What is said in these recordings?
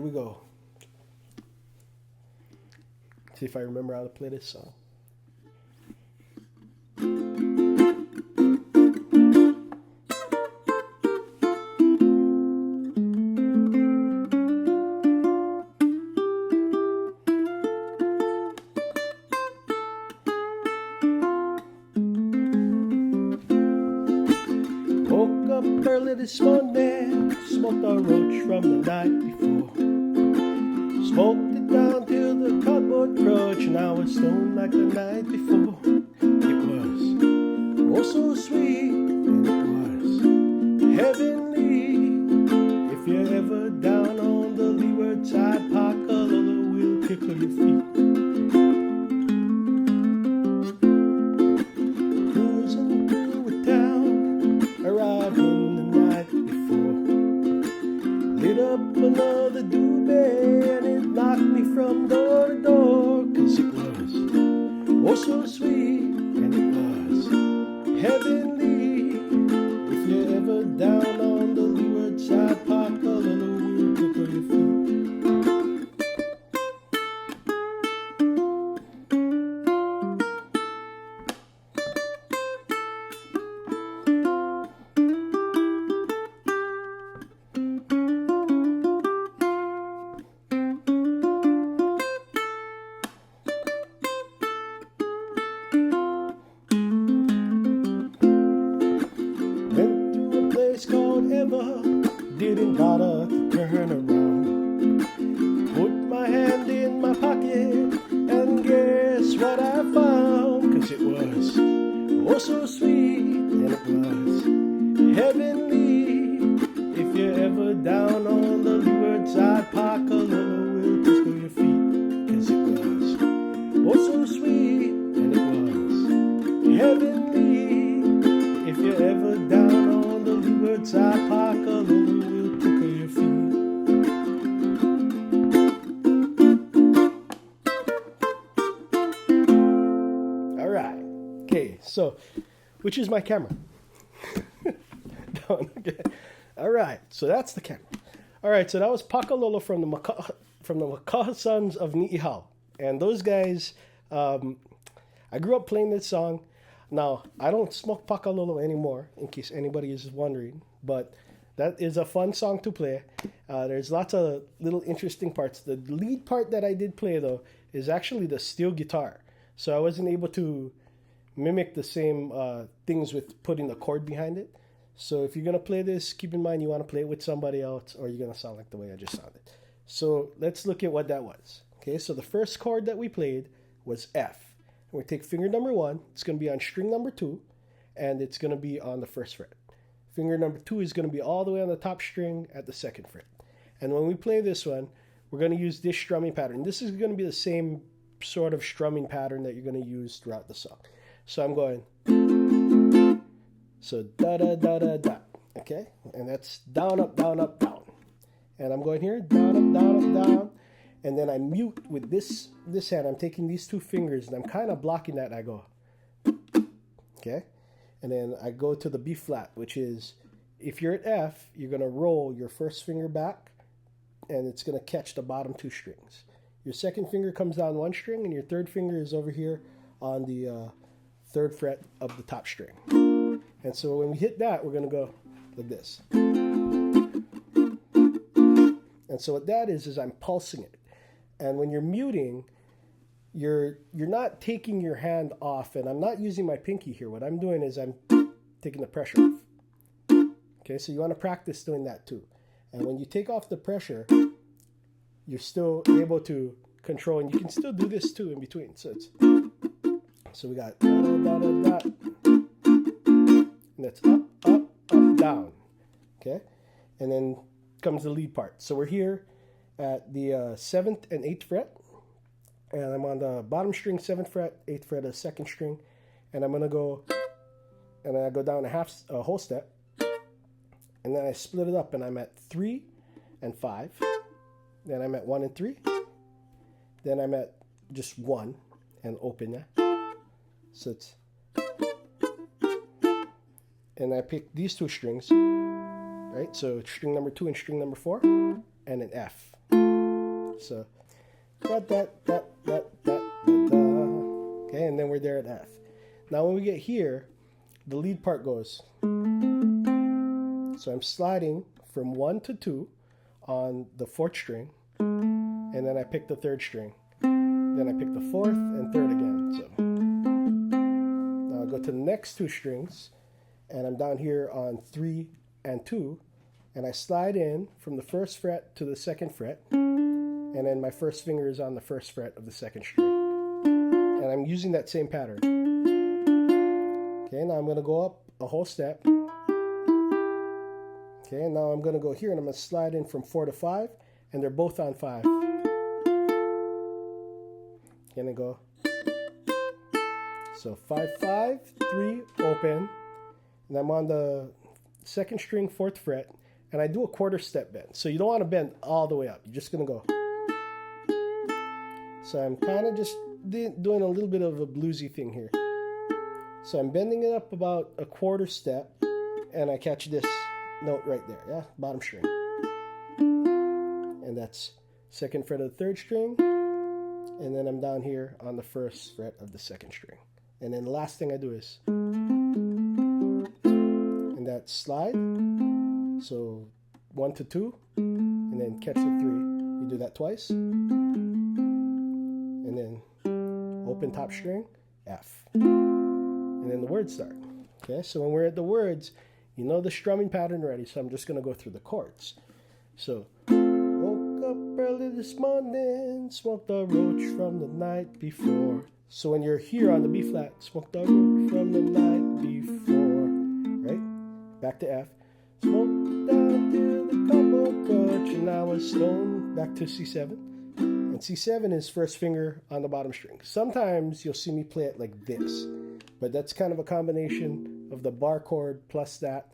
here we go. See if I remember how to play this song. Woke up early this morning, smoked a roach from the night before. Smoked it down till the cardboard crutch, now it's stoned like the night before. It was oh so sweet, and it was heavenly. If you're ever down on the leeward side, Pakalolo will tickle your feet. Cruising through a town, arrived in the night before. Lit up another doobie and it knocked me from door to door. Cause it was oh so sweet and it was heavenly. If you're ever down on the leeward side, Pakalolo will tickle your feet. Place called Ever, didn't bother to turn around. Put my hand in my pocket and guess what I found. Cause it was oh so sweet and it was heavenly. If you're ever down on the leeward side, Pakalolo will tickle your feet. Cause it was oh so sweet and it was heavenly. If you're ever down on the leeward side, Pakalolo will tickle your feet. All right. Okay. So, which is my camera? Down. Okay. All right. So that's the camera. All right. So that was Pakalolo from the Makaha Sons of Niihau, and those guys. I grew up playing this song. Now, I don't smoke Pakalolo anymore, in case anybody is wondering, but that is a fun song to play. There's lots of little interesting parts. The lead part that I did play, though, is actually the steel guitar. So I wasn't able to mimic the same things with putting the chord behind it. So if you're going to play this, keep in mind you want to play it with somebody else, or you're going to sound like the way I just sounded. So let's look at what that was. Okay, so the first chord that we played was F. We take finger number 1, it's going to be on string number 2, and it's going to be on the 1st fret. Finger number 2 is going to be all the way on the top string at the 2nd fret. And when we play this one, we're going to use this strumming pattern. This is going to be the same sort of strumming pattern that you're going to use throughout the song. So I'm going, so da-da-da-da-da, okay? And that's down, up, down, up, down. And I'm going here, down, up, down, up, down. And then I mute with this hand. I'm taking these 2 fingers and I'm kind of blocking that. And I go, okay? And then I go to the B flat, which is, if you're at F, you're going to roll your 1st finger back and it's going to catch the bottom 2 strings. Your 2nd finger comes down 1 string and your 3rd finger is over here on the 3rd fret of the top string. And so when we hit that, we're going to go like this. And so what that is I'm pulsing it. And when you're muting, you're not taking your hand off, and I'm not using my pinky here. What I'm doing is I'm taking the pressure off. Okay, so you want to practice doing that too. And when you take off the pressure, you're still able to control, and you can still do this too in between. So we got da, da, da, da, da. And that's up, up, up, down. Okay, and then comes the lead part. So we're here at the 7th and 8th fret, and I'm on the bottom string, 7th fret, 8th fret of the 2nd string, and I'm going to go, and then I go down a whole step, and then I split it up, and I'm at 3 and 5, then I'm at 1 and 3, then I'm at just 1 and open that, so it's, and I pick these 2 strings, right, so string number 2 and string number 4, and an F. So that, that, that, that, that, da. Okay, and then we're there at F. Now when we get here, the lead part goes. So I'm sliding from 1 to 2 on the 4th string, and then I pick the 3rd string. Then I pick the 4th and 3rd again. So now I go to the next 2 strings, and I'm down here on 3 and 2, and I slide in from the 1st fret to the 2nd fret, and then my first finger is on the 1st fret of the 2nd string. And I'm using that same pattern. Okay, now I'm going to go up a whole step. Okay, now I'm going to go here and I'm going to slide in from 4 to 5, and they're both on 5. Going to go. So 5, 5, 3, open, and I'm on the 2nd string, 4th fret, and I do a quarter step bend. So you don't want to bend all the way up. You're just going to go. So I'm kind of just doing a little bit of a bluesy thing here. So I'm bending it up about a quarter step, and I catch this note right there, yeah, bottom string. And that's 2nd fret of the 3rd string, and then I'm down here on the 1st fret of the 2nd string. And then the last thing I do is, and that slide, so 1 to 2, and then catch the 3. You do that twice, and then open top string, F. And then the words start. Okay, so when we're at the words, you know the strumming pattern already, so I'm just going to go through the chords. So, woke up early this morning, smoked a roach from the night before. So when you're here on the B flat, smoked a roach from the night before, right? Back to F. Smoked down to the cobbled coach, and I was stoned. Back to C7. And C7 is 1st finger on the bottom string. Sometimes you'll see me play it like this, but that's kind of a combination of the bar chord plus that.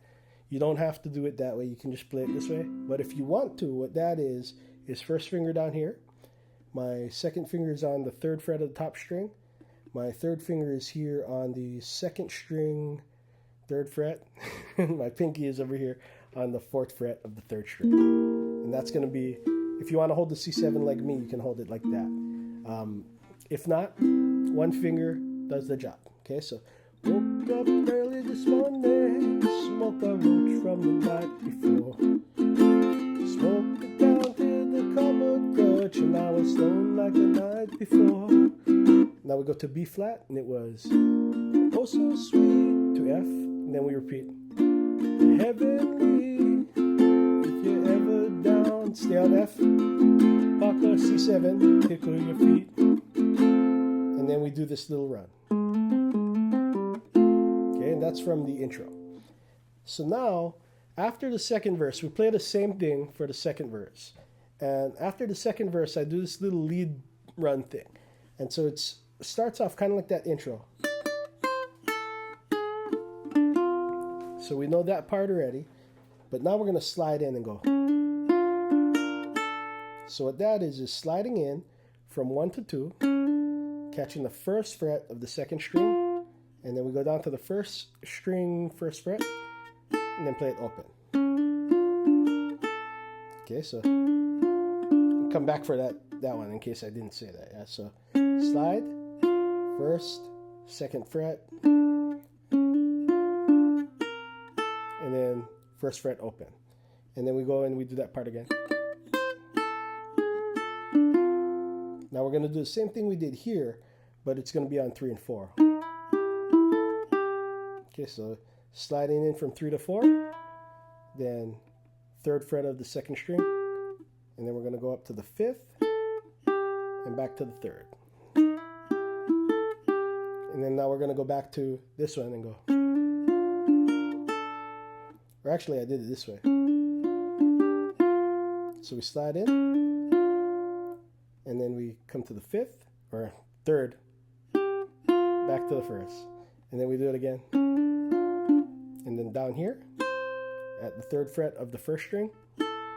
You don't have to do it that way. You can just play it this way. But if you want to, what that is 1st finger down here. My 2nd finger is on the 3rd fret of the top string. My 3rd finger is here on the 2nd string, 3rd fret. My pinky is over here on the 4th fret of the 3rd string. And that's going to be, if you want to hold the C7 like me, you can hold it like that. If not, 1 finger does the job. Okay, so woke up early this morning, smoked a roach from the night before. Smoked it down to the cupboard coach, and I was stoned like the night before. Now we go to B flat, and it was oh so sweet to F, and then we repeat heavenly. If you're ever down, stay on F. Paka C7, tickle your feet, and then we do this little run. Okay, and that's from the intro. So now, after the 2nd verse, we play the same thing for the 2nd verse. And after the 2nd verse, I do this little lead run thing. And so it starts off kind of like that intro. So we know that part already. But now we're going to slide in and go. So what that is sliding in from 1 to 2, catching the 1st fret of the 2nd string, and then we go down to the 1st string, 1st fret, and then play it open. Okay, so I'll come back for that one in case I didn't say that. Yeah, so slide, 1st, 2nd fret, and then 1st fret open. And then we go and we do that part again. Now we're going to do the same thing we did here, but it's going to be on 3 and 4. Okay, so sliding in from 3 to 4, then 3rd fret of the 2nd string, and then we're going to go up to the 5th, and back to the 3rd. And then now we're going to go back to this one and go. Or actually, I did it this way. So we slide in, and then we come to the 5th, or 3rd, back to the 1st. And then we do it again. And then down here, at the 3rd fret of the 1st string,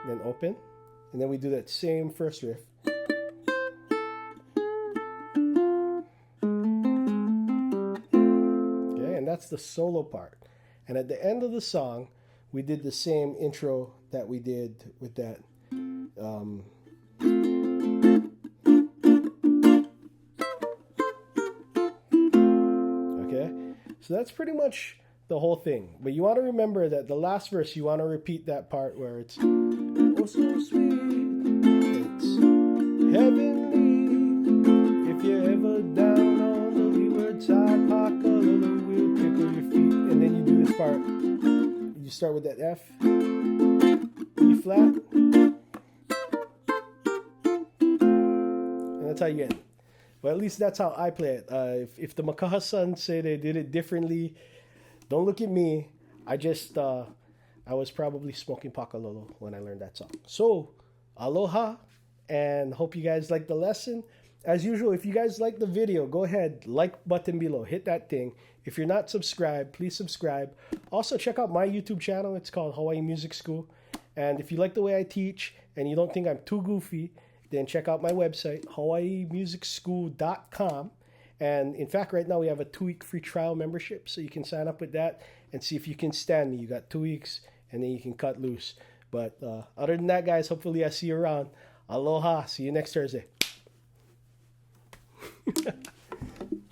then open. And then we do that same 1st riff. Okay, and that's the solo part. And at the end of the song, we did the same intro that we did with that So that's pretty much the whole thing. But you want to remember that the last verse, you want to repeat that part where it's oh so sweet, it's heavenly. If you're ever down on the leeward side, Pakalolo will tickle your feet. And then you do this part. You start with that F, E flat, and that's how you end it. Well, at least that's how I play it. If the Makaha Sons say they did it differently, don't look at me. I was probably smoking Pakalolo when I learned that song. So, aloha, and hope you guys like the lesson. As usual, if you guys like the video, go ahead, like button below, hit that thing. If you're not subscribed, please subscribe. Also, check out my YouTube channel. It's called Hawaii Music School. And if you like the way I teach and you don't think I'm too goofy, then check out my website, hawaiimusicschool.com. And in fact, right now we have a 2-week free trial membership, so you can sign up with that and see if you can stand me. You got 2 weeks, and then you can cut loose. But other than that, guys, hopefully I see you around. Aloha. See you next Thursday.